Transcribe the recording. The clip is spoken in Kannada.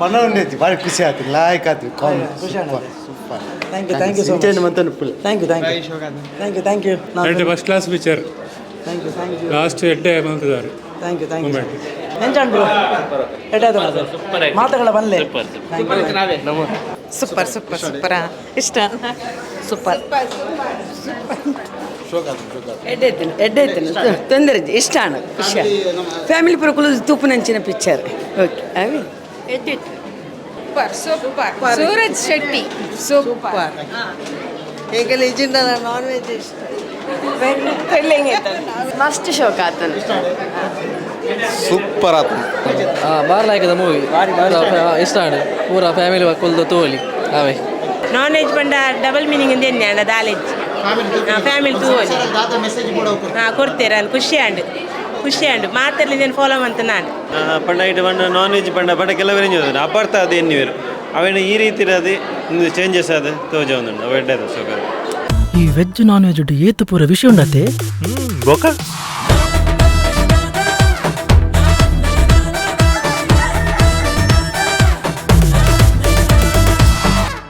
ಪಣ ಉಂಡೈತಿ ಭಾಳ ಖುಷಿ ಆಯ್ತು ಲಾಯ್ಕ್ ಆಯ್ತು super thank you so much thank you first class picture last ಎಡ್ಡೆ ಬಂದಿದ್ದಾರೆ ಥ್ಯಾಂಕ್ ಯು ಎಂಚಂಡ್ ಬ್ರೋ ಎಡ್ಡಾದ ಮಾತುಗಳ ಬನ್ಲೆ ಸೂಪರ್ ಇಷ್ಟ ಸೂಪರ್ ಎಡ್ಡೈತಿನ ತೊಂದರೆ ಇಷ್ಟ ಖುಷಿ ಫ್ಯಾಮಿಲಿ ಪುರಕುಲು ತೂಪು ನಂಚಿನ ಪಿಕ್ಚರ್ ಓಕೆ ಅವಿ ಎಡ್ಡಿತ್ತು ಸೂಪರ್ ಸೂರಜ್ ಶೆಟ್ಟಿ ಸೂಪರ್ ಈಗ ಲೆಜೆಂಡ್ ಅಲ್ಲ ನಾನ್ ವೆಜ್ ಇಷ್ಟ ಮಸ್ತ್ ಶೋಕ ಆತನ ಸೂಪರ್ ಆಯ್ತು ಬಾರ್ಲಾಯ್ಕದ ಮೂವಿ ಇಷ್ಟ ಪೂರ ಫ್ಯಾಮಿಲಿ ಕುಲ್ದು ತೋಲಿ ಅವೇ ನಾನ್ ವೆಜ್ ಪಂಡ ಡಬಲ್ ಮೀನಿಂಗ್ ಇಂದ ದಾಲೆಜ್ ಫ್ಯಾಮಿಲಿ ತೂಲಿ ಕೊಡ್ತೇರ ಖುಷಿ ಅಂಡು ಮಾತಾಡಲಿದ್ದೇನೆ ಫಾಲೋ ಅಂತ ನಾನು ಪಂಡ ಇಟ್ಟು ಪಂಡ ನಾನ್ ವೆಜ್ ಪಂಡ ಪಂಡ ಕೆಲವೇ ಅಪಾರ್ಥ ಅದು ಎನ್ನಿವೇರು ಅವೇನು ಈ ರೀತಿ ಇರೋದು ಚೇಂಜಸ್ ಅದು ತೋಜ ಒಂದು ಅವೆಡ್ಡದು ಸೋಕ ಈ ವೆಜ್ ನಾನ್ ವೆಜ್ ಏತು ಪೂರ ವಿಷಯ ಉಂಡತೆ ಬೊಕ